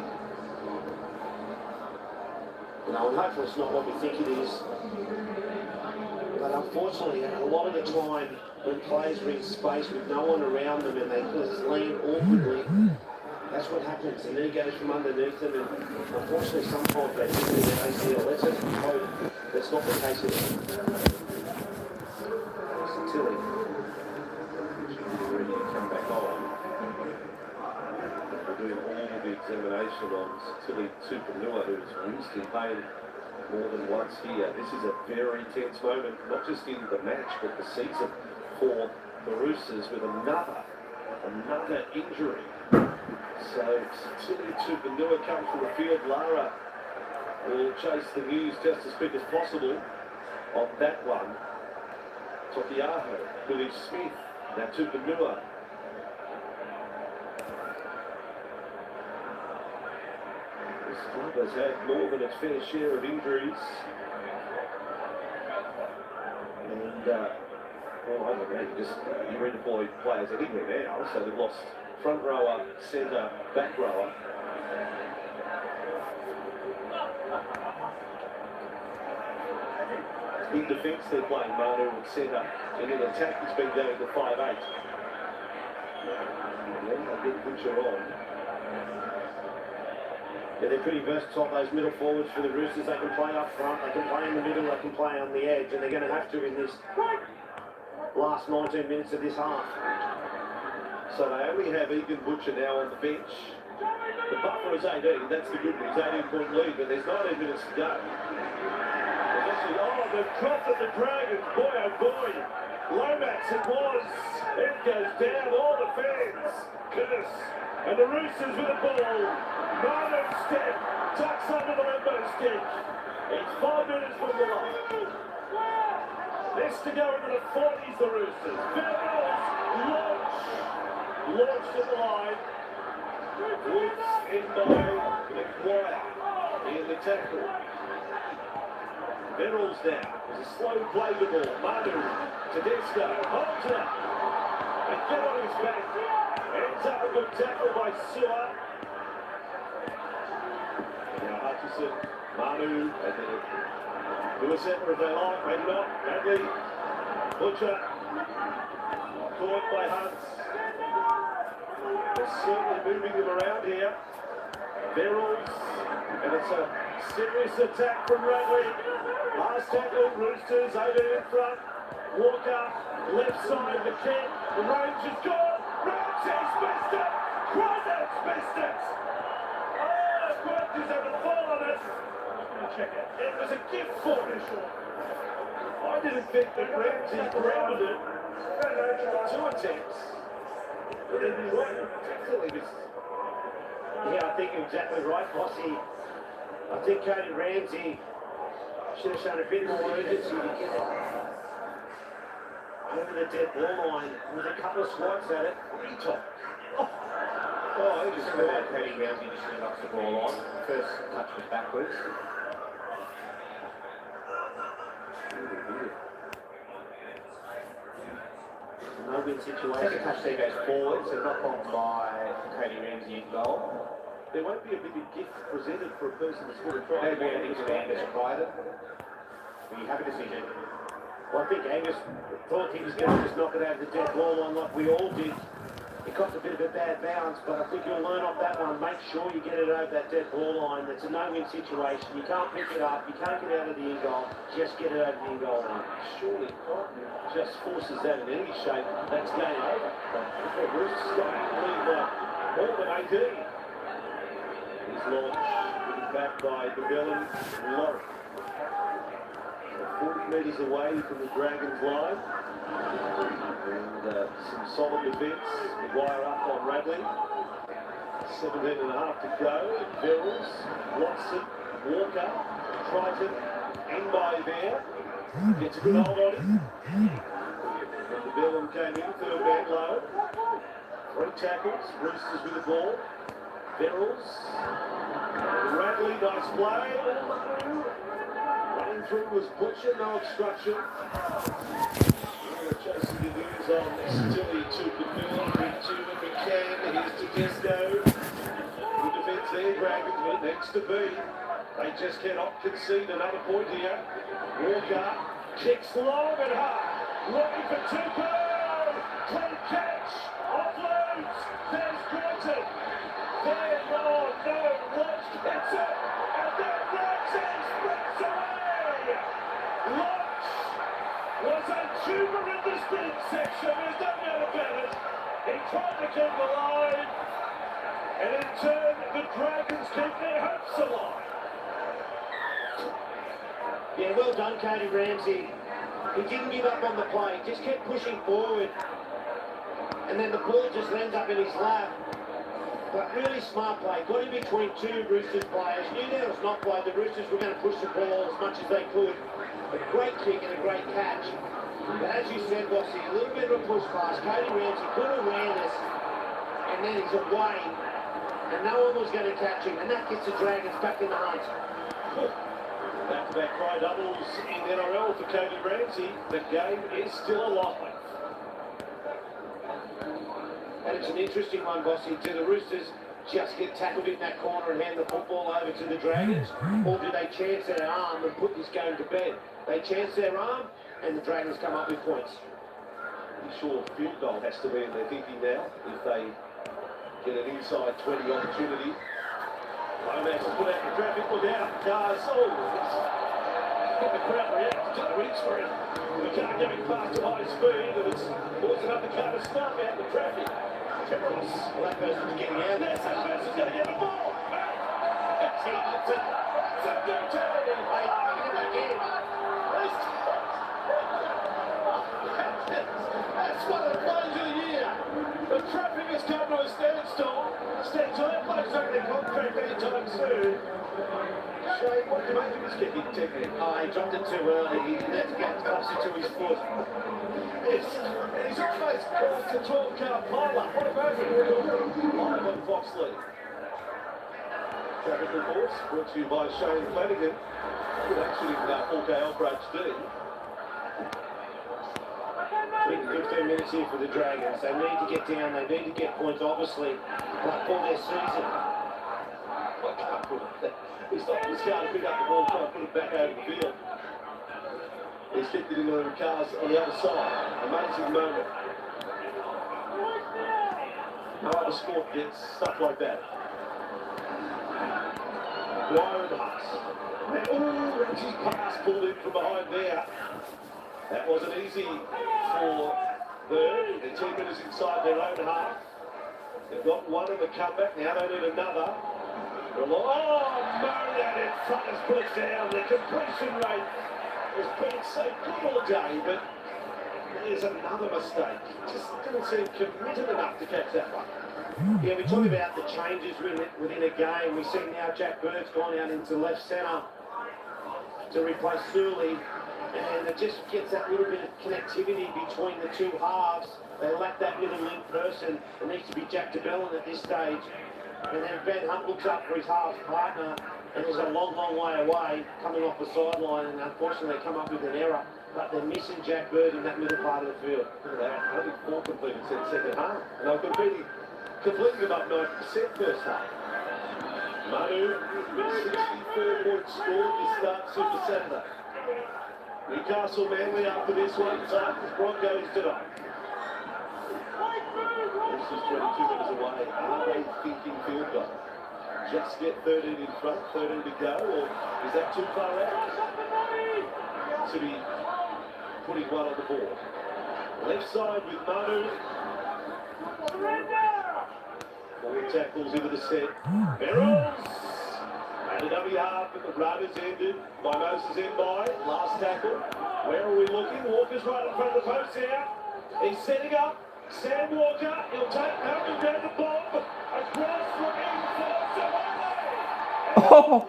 You know, and hopefully it's not what we think it is. But unfortunately, a lot of the time, when players are in space with no one around them and they just land awkwardly, that's what happens. The knee goes from underneath them, and unfortunately, sometimes they think that ACL. Let's just hope that's not the case here. Tilly. Ready to come back on. We're doing all the examination on Tilly Tupanua, who's rinsed in pain more than once here. This is a very tense moment, not just in the match, but the season for the Roosters with another injury. So Tilly Tupanua comes from the field. Lara will chase the news just as quick as possible on that one. Tokiaho, Billy Smith, now Tupanua. This club has had more than its fair share of injuries. And, well, I don't know, you redeploy players anywhere now, so they've lost front rower, centre, back rower. In defence, they're playing Manu at centre, and in attack, he's been going to 5'8". And then they get Butcher on. Yeah, they're pretty versatile, those middle forwards for the Roosters. They can play up front, they can play in the middle, they can play on the edge, and they're going to have to in this last 19 minutes of this half. So they only have Egan Butcher now on the bench. The buffer is 18, that's the good news, 18-point lead, but there's 19 minutes to go. Oh, the drop at the Dragons, boy oh boy. Lomax it was. It goes down, all the fans. Curtis. And the Roosters with the ball. Manu step. Tucks under the limbo stick. It's 5 minutes from the line. This to go into the 40s, the Roosters. Bells launched at the line. Woods in by McGuire in the tackle. Verrills now. There's a slow play the ball. Manu, Tedesco, holds it up. And get on his back. Ends up a good tackle by Sewer. Now Hutchison, Manu, and then do a centre if they like, maybe not. Bradley, Butcher, caught by Hunts. They're certainly moving them around here. Verrills, and it's a serious attack from Radley. Last tackle, Roosters over in front. Walker, left side, the kick. The range is gone. Ramsey's missed it. Quanda's missed it. Oh, Quanda's had a fall on it. Check it. It was a gift for him. I didn't think that Ramsey grounded it. Two attempts. But then definitely was. Yeah, I think you're exactly right, Bossy. I think Cody Ramsey should have shown a bit more urgency to get it over the dead ball line with a couple of swats at it. Top. Oh, I just remember about Cody Ramsey just knocks the ball on. First touch was backwards. No win situation. Second touch there goes forward, so knock on by Cody Ramsey in goal. There won't be a bigger gift presented for a person to score a try. Maybe I think Angus tried it. Were you happy to see that? Well, I think Angus thought he was going to just knock it out of the dead ball line like we all did. He copped a bit of a bad bounce, but I think you'll learn off that one. Make sure you get it over that dead ball line. It's a no-win situation. You can't pick it up. You can't get out of the in-goal. Just get it over the in-goal line. Surely Cotton just forces that in any shape. That's game over. The Roosters got to lead by more than 18. He's launched, given back by Bevellin Laurie. 40 metres away from the Dragons line. And some solid defence. Maguire up on Radley. 17 and a half to go. Verrills, Watson, Walker, Triton, and by there. Gets a good hold on him. And the Bellum came in, third back low. 3 tackles, Roosters with the ball. Verrills. Radley, nice play. Running through was Butcher, no obstruction. Chasing the news on Tilly to the middle, to McCann, here's to Tedesco. Good defence there, Dragons went next to B. They just cannot concede another point here. Walker kicks long and hard, looking for Tupo. Clean catch, offloads, there's Gordon. There, oh no, Lodge gets it, and then Ramsey sprints away. Lodge was a tuber in the sprint section, there's no doubt about it. He tried to keep alive, and in turn, the Dragons keep their hopes alive. Yeah, well done, Cody Ramsey. He didn't give up on the play, just kept pushing forward. And then the ball just ends up in his lap. But really smart play. Got in between 2 Roosters players. Knew there was not play. The Roosters were going to push the ball as much as they could. A great kick and a great catch. But as you said, Bossy, a little bit of a push pass. Cody Ramsey, good awareness. And then he's away. And no one was going to catch him. And that gets the Dragons back in the hunt. Back-to-back try doubles in NRL for Cody Ramsey. The game is still alive. And it's an interesting one, Bossy, to the Roosters. just get tackled in that corner and hand the football over to the Dragons? Or do they chance their arm and put this game to bed? They chance their arm and the Dragons come up with points. I'm sure field goal has to be in their thinking now if they get an inside 20 opportunity. Lomax has put out the traffic, look out, cars, the crowd reacts to the reach for it. The car going fast at high speed and it's forcing up the car to snuff out the traffic. Well, that person's getting out. Yes, that person's going to get the ball. It's up to That's one of the plays of the year. The traffic has come to a standstill. Standstill, not exactly contract anytime soon. Shane, what do you make of this kicking technique? Oh, he dropped it too early. He let it get closer to his foot. Yes, and he's almost caused a 12-car pile-up. What about him? Live on Foxley. Traffic reports brought to you by Shane Flanagan. Good action in 4K Ultra HD. 15 minutes here for the Dragons. They need to get down. They need to get points, obviously, but for their season. He's not this car to pick up the ball, try and put it back over the field. He's kicked it into the cars on the other side. Amazing moment. No other sport gets stuff like that. Warren Huss. Reggie's pass pulled in from behind there. That wasn't easy for them. The 10 minutes inside their own half. They've got one in the comeback, now they need another. Oh, Murray out in front has put it down. The completion rate has been so good all day, but there's another mistake. Just didn't seem committed enough to catch that one. Yeah, we talk about the changes within a game. We see now Jack Bird's gone out into left centre to replace Surley, and it just gets that little bit of connectivity between the two halves. They lack that little link person. It needs to be Jack DeBellin at this stage. And then Ben Hunt looks up for his half partner, and he's a long, long way away, coming off the sideline, and unfortunately they come up with an error. But they're missing Jack Bird in that middle part of the field. Look at that. Only 4 completed in second half. And they've completed about 90% first half. Manu, 64-point score to start Super Saturday. Newcastle Manly after this one, Titans Broncos tonight. This is 22 minutes away. Are they thinking field goal? Just get 13 in front, 13 to go, or is that too far out? To be putting one on the board. Left side with Manu. 4 tackles into the set. Barrels! And a dummy half, but the run is ended by Moses by. Last tackle. Where are we looking? Walker's right in front of the post here. He's setting up. Sam Walker, he'll take Melvin down the bomb. Across looking for Savannah. Oh!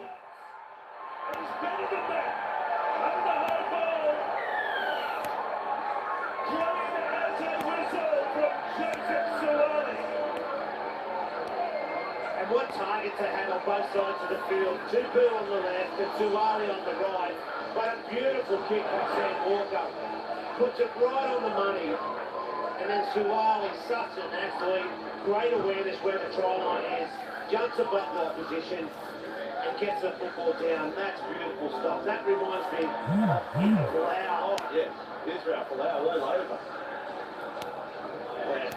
He's better than that. Under the high ball. Clean as a whistle from Joseph Suwali. And what targets they had on both sides of the field. Tupu on the left and Suwali on the right. But a beautiful kick from Sam Walker. Puts it right on the money. And then Suwali, such an athlete, great awareness where the try line is, jumps above the opposition and gets the football down. That's beautiful stuff. That reminds me of Folau. Yes, Israel Folau all over. And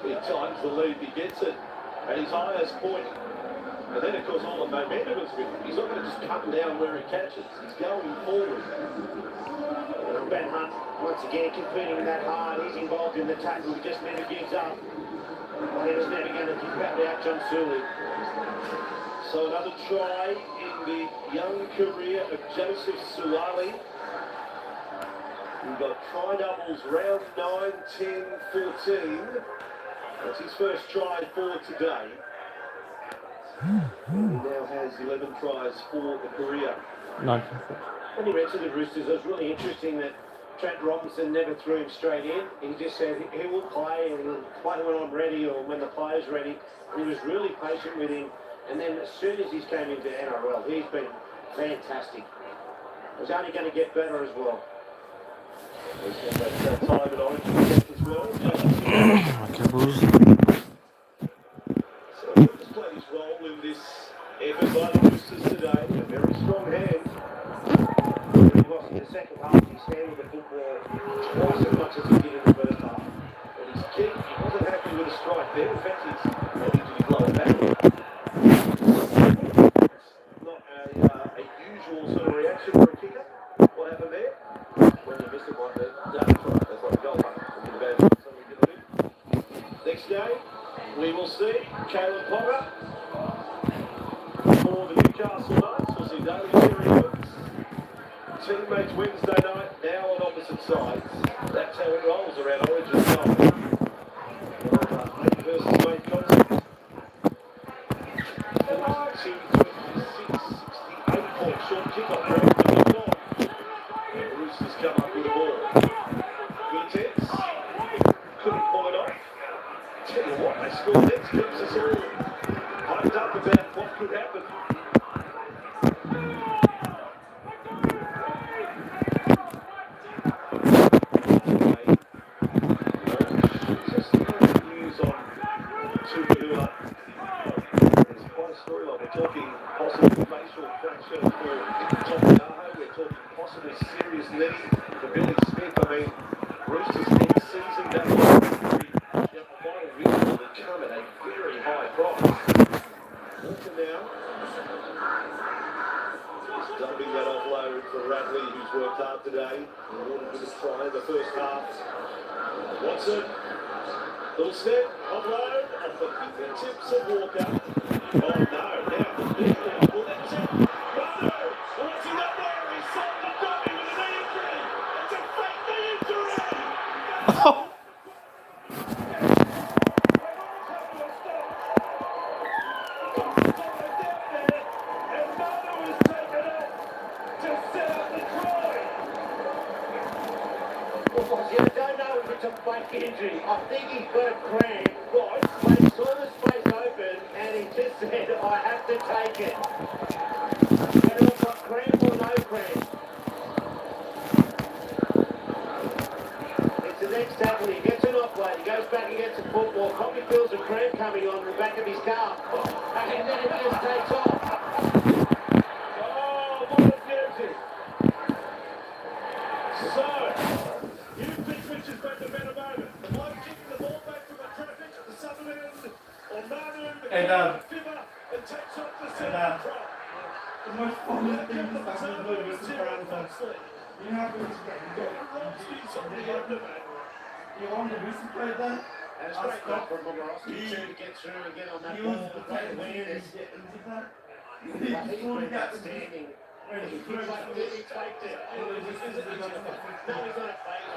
he times the lead, he gets it at his highest point. And then, of course, all the momentum is with him. He's not going to just come down where he catches. He's going forward. Ben Hunt, once again, competing that hard. He's involved in the tackle. He just never gives up. But he was never going to kick that out, John Sully. So another try in the young career of Joseph Suwali. We've got try doubles round 9, 10, 14. That's his first try for today. He now has 11 tries for the career. When he mentioned the Roosters, it was really interesting that Trent Robinson never threw him straight in. He just said he will play and he'll play when I'm ready or when the player's ready. And he was really patient with him. And then as soon as he's came into NRL, he's been fantastic. He's only going to get better as well. That time at Orange as well. Okay, boys. So, Effort by the Roosters today. A very strong hand. He lost in the second half. He's handled the football twice as much as he did in the first half. But he's key. He wasn't happy with the strike there. In fact, he's wanting to blow it back. Not a usual sort of reaction for a kicker. What happened there? When you missed it like that. That's right. That's like a goal. Next game, we will see Caleb Ponga for the Newcastle Knights. We'll see Daly Terry Woods. Teammates Wednesday night, now on opposite sides. That's how it rolls around Origin time. Mate versus mate concept. 42-36, 68 point short kickoff round to the ball. And the Roosters come up with the ball. Good hits. Couldn't pull it off. Tell you what, they scored next, keeps us all hyped up about what could happen. Just news on Tukalula. There's quite a storyline. We're talking possible facial fracture for Tominaho. We're talking possible serious knee for Billy Smith. I mean, Roosters next season, that will come at a very high price. Walker now. Just dumping that offload for Radley, who's worked hard today. He wanted to just try in the first half. Watson. Little step, offload, off the fingertips of Walker. Oh no, now the big one. Well, that's it. No, what's he done there? He's sold the dummy with an knee injury. It's a fake knee injury. I don't know if it's a fake injury. I think he's got a cramp. Right, they saw the space open and he just said, I have to take it. Whether I've got cramp or no cramp. It's the next tackle. He gets an offload. He goes back and gets the football. Probably feels a cramp coming on the back of his calf. And then it just takes off. Oh, what a beauty. So, you think which has been the better moment? The bloke kicking the ball back from the traffic at the southern end, or Manu, the Fiver, and takes off the centre drop. The most common thing is that we do is to you have to Rossi's on the end of it. you want the Roosters play then? And it's great goal from Rossy too to get through and get on that ball. The great awareness. He's been outstanding. He faked it. No, he's not a fake.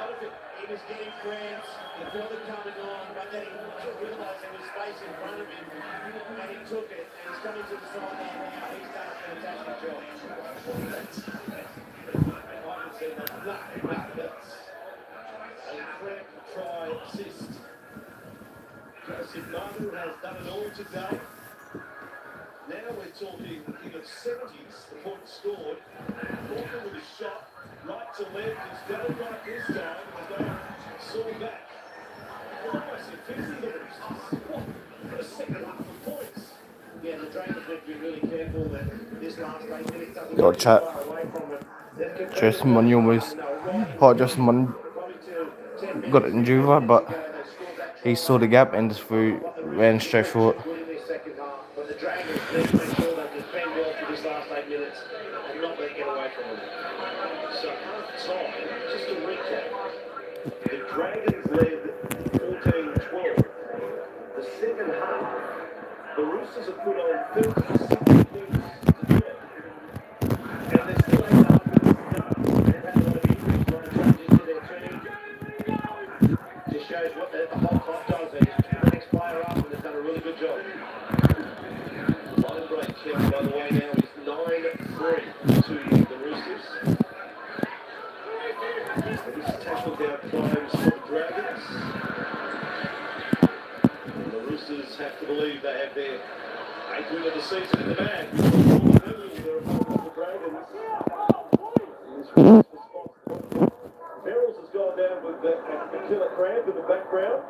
He was getting cramps. The brother coming on, but then he realised there was space in front of him, and he took it. And he's coming to the sideline now. He's done a fantastic job. I can see that. No, that's a cramp try assist. Joseph Manu has done it all today. Now we're talking in the 70s, the point scored. Walker with a shot, right to left. He's done it right this time. And they saw back. Almost infested the Roosters. What a second half of points. Yeah, the Dragons have to be really careful that this last 8 minutes doesn't Got get chat. too far away from them. Justin Munn was hot. Justin Munn got it in Juva, but he saw the gap and just ran straight for it. But the Dragons need to make sure they defend well for this last 8 minutes and not let it get away from them. So half time, just to recap, the Dragons led 14-12. The second half, the Roosters have put on 36 points to 12. And there's still 8.5 minutes to go. They've had a lot of injuries, a lot of changes to their team. Just shows what the whole club does. They just pick the next player up and they've done a really good job. Line break count, by the way, now is 9-3 to the Roosters. This tackle down climbs for the Dragons. And the Roosters have to believe they have their 8th win of the season in the bag. They're opponents, the Dragons. Merrills has gone down with a killer cramp in the background.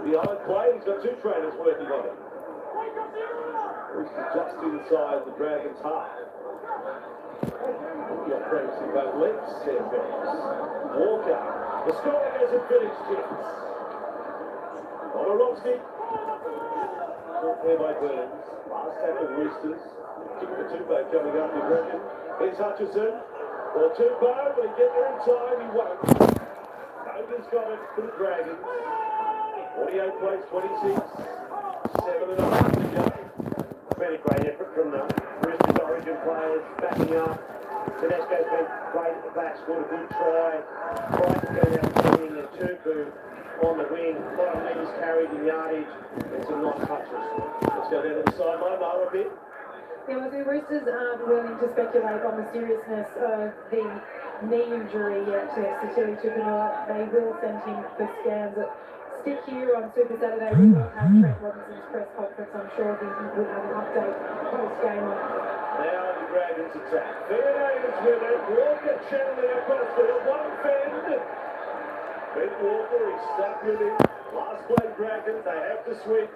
Behind play, he's got two trainers working on it. Just inside the Dragons' half. Got Franks in both legs, Sam Banks. Walker. The scoring hasn't finished yet. Odorovsky. Caught there by Burns. Last tackle, Roosters. Kick for Tupou coming up, you reckon? Here's Hutchison. Or Tupou, but he get there in time, he won't. Hogan's got it for the Dragons. 48 plays, 26. 7.5 to go. Really great effort from the Roosters origin players, backing up. Tedesco's been great at the back, scored a good try. Brighton going out swinging and Tupou on the wing. A lot of meters carried in yardage and some nice touches. Let's go down to the sideline, Mara, a bit. Yeah, well, the Roosters aren't willing to speculate on the seriousness of the knee injury yet to Sitili Tupouniua. They will send him for scans. Stick here on Super Saturday. We will have Trent Robinson's press conference. I'm sure he will have an update post-game on it. Now the Dragons attack. Fair Davis with it. Walker channeling across field. One fend. Ben Walker, he's stuck with him. Last play Dragons. They have to sweep.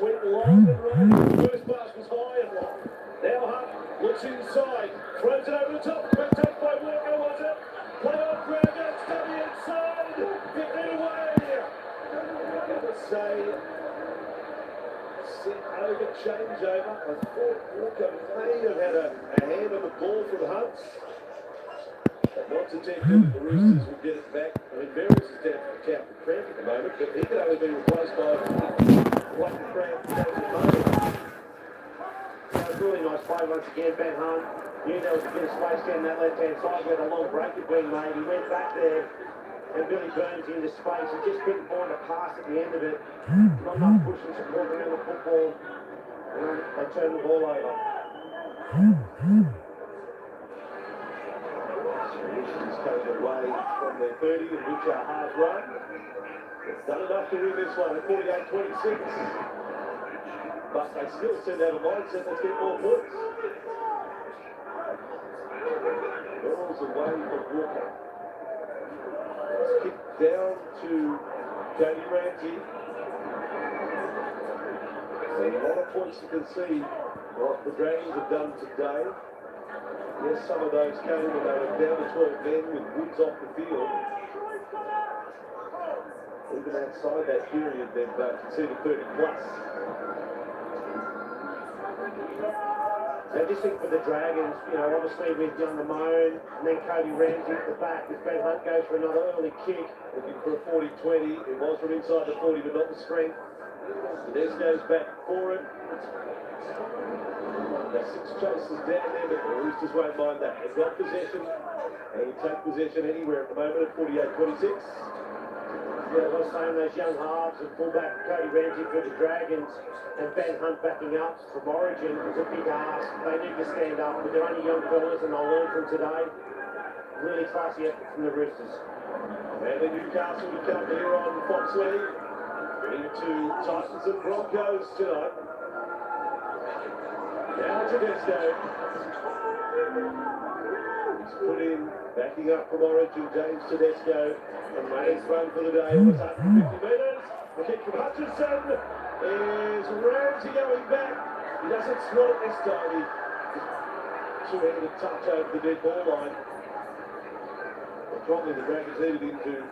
Sweep long and right. The first pass was high and long. Now Hunt looks inside. Throws it over the top. Quick take by Walker, was it? Play on Dragons. Study inside. Get it away. Say, set over changeover. I thought Walker may have had a hand on the ball from Hunt. But not to take it, the Roosters will get it back. I mean, Barris is down for the count for Cramp at the moment, but he could only be replaced by White and Cramp at the moment. That was really nice play once again, Ben Hunt. Knew there was a bit of space down that left-hand side where the long break had been made. He went back there. And Billy Burns into space, he just couldn't find a pass at the end of it. Not enough push and support around the football. And they turned the ball over. Roosters coming away from their 30 and which are hard run. It's done enough to win this one at 48-26. But they still send out a mindset, let's get more points. Ball's away from Walker. Kick down to Cody Ramsey. So a lot of points to concede what the Dragons have done today. Yes, some of those came when they were down to 12 men with Woods off the field. Even outside that period, they've conceded 30 plus. So just think for the Dragons, obviously with Young Ramone and then Cody Ramsey at the back, as Ben Hunt goes for another early kick. Looking for a 40-20. It was from inside the 40, but not the strength. Tedesco's back for it. There's 6 chases down there, but the Roosters won't mind that. They've got possession, and will take possession anywhere at the moment at 48-26. Yeah, I was saying those young halves and fullback Cody Ramsey for the Dragons and Ben Hunt backing up from Origin was a big ask. They need to stand up, but they're only young fellas and they'll learn from today. Really classy effort from the Roosters. And the Newcastle to come here on Foxley into Titans and Broncos tonight. Now Tedesco. He's put in, backing up from Origin, James Tedesco. And May's run for the day, almost 150 metres. The kick from Hutchinson is Ramsey going back. He doesn't swat it this time. He just two-handed touch over the dead ball line. Well, probably the Dragons needed him to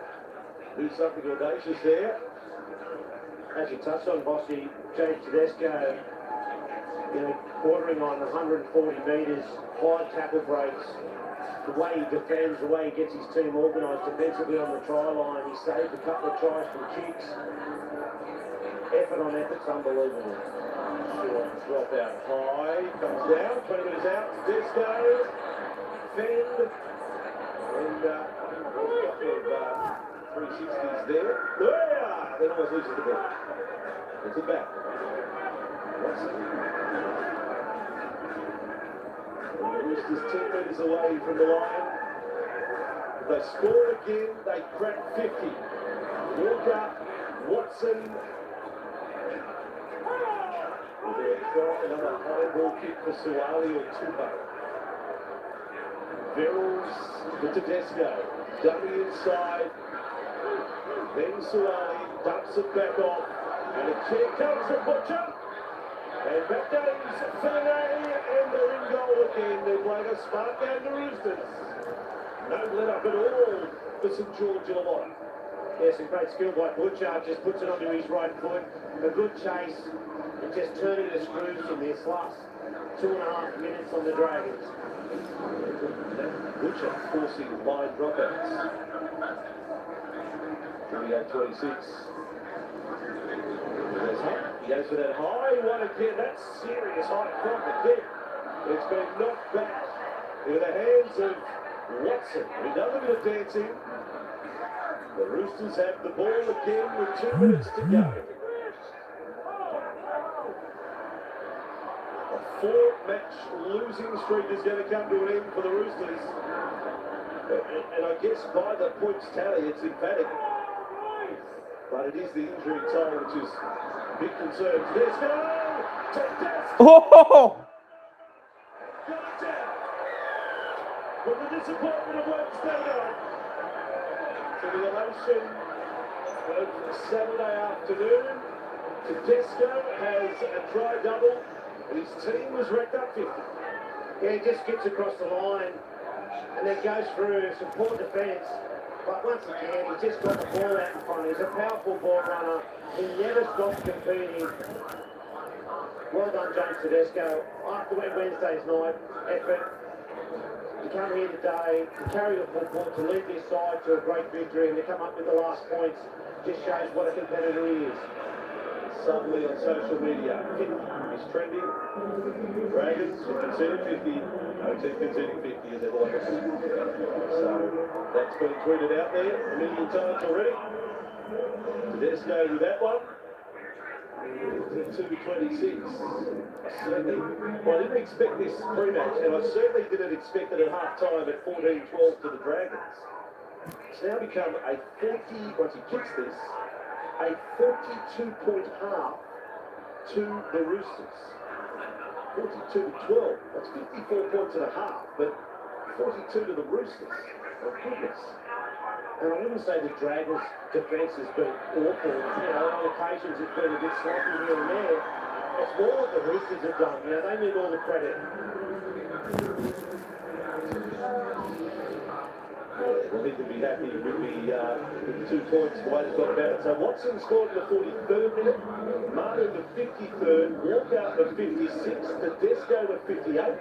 do something audacious there. As you touched on, Bossy, James Tedesco, bordering on 140 metres, 5 tackle breaks. The way he defends, the way he gets his team organised defensively on the try line, he saved a couple of tries from kicks. Effort on effort's unbelievable. Drop out high, comes down, 20 metres out, Tedesco, fend, and a couple of 360s there. Then almost loses the ball. Gets it back. The Roosters 10 metres away from the line. If they score again, they crack 50. Walker, Watson. They've got another high ball kick for Suwali or Tupou. Verrills for Tedesco. Dummy inside. Then Suwali dumps it back off. And a kick comes from Butcher. And back goes Finlay, and they're in goal again. They played a smart game, the Roosters. No let up at all for St George Illawarra. Yes, a great skill by Butcher, just puts it onto his right foot. A good chase, and just turning the screws from this last 2.5 minutes on the Dragons. Butcher forcing wide dropouts. 28-26. He goes for that high one again. That's serious high from the kick. It's been knocked back into the hands of Watson. He does a bit of dancing. The Roosters have the ball again with 2 minutes to go. A 4-match losing streak is going to come to an end for the Roosters. And I guess by the points tally, it's emphatic. But it is the injury toll, which is a big concern. There's go! Oh! Got it down. With the disappointment of Wednesday night to the elation of Saturday afternoon, Tedesco has a try double, and his team was wrecked up 50. Yeah, he just gets across the line and then goes through some poor defence. But once again, he just got the ball out in front. He's a powerful ball runner. He never stops competing. Well done, James Tedesco. After Wednesday's night effort, to come here today, to carry the football, to lead this side to a great victory, and to come up with the last points, just shows what a competitor he is. Suddenly on social media, is trending. Dragons have conceded 50, no team conceding 50 as everyone else. So that's been tweeted out there a million times already. Tedesco with that one. 2:26. I didn't expect this pre-match, and I certainly didn't expect it at half-time at 14-12 to the Dragons. It's now become a 40, once he kicks this, a 42-point half to the Roosters. 42-12. That's 54 points and a half, but 42 to the Roosters. Oh, goodness. And I wouldn't say the Dragons' defence has been awful. You know, on occasions it's been a bit sloppy here and there. It's more what the Roosters have done. You know, they need all the credit. Well, he can be happy with the 2 points, the way they've got about it. So Watson scored in the 43rd minute, Martin the 53rd, Walkout the 56th, Tedesco the 58th.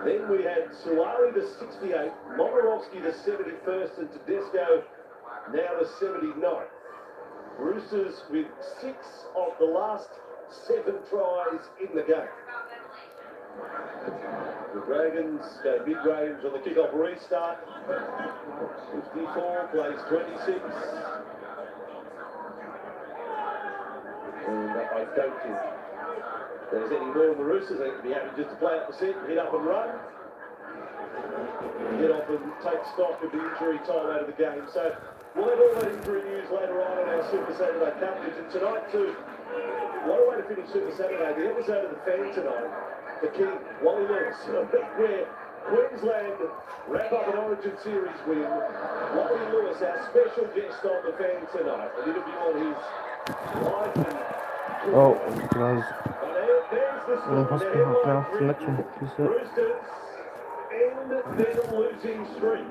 Then we had Suwali the 68th, Momirovski the 71st, and Tedesco now the 79th. Roosters with 6 of the last 7 tries in the game. The Dragons go mid-range on the kick-off restart. 54 plays 26. And I don't think there's any more on the Roosters. They can be happy just to play up the set, hit up and run. Get off and take stock of the injury time out of the game. So we'll have all that injury news later on our Super Saturday coverage. And tonight too, what a way to finish Super Saturday. The episode of The Fan tonight, the King, Wally Lewis, where Queensland wrap up an Origin Series win. Wally Lewis, our special guest on The Fan tonight. An interview on his life and... Oh, guys. There's the score. Next one. Roosters end their losing streak.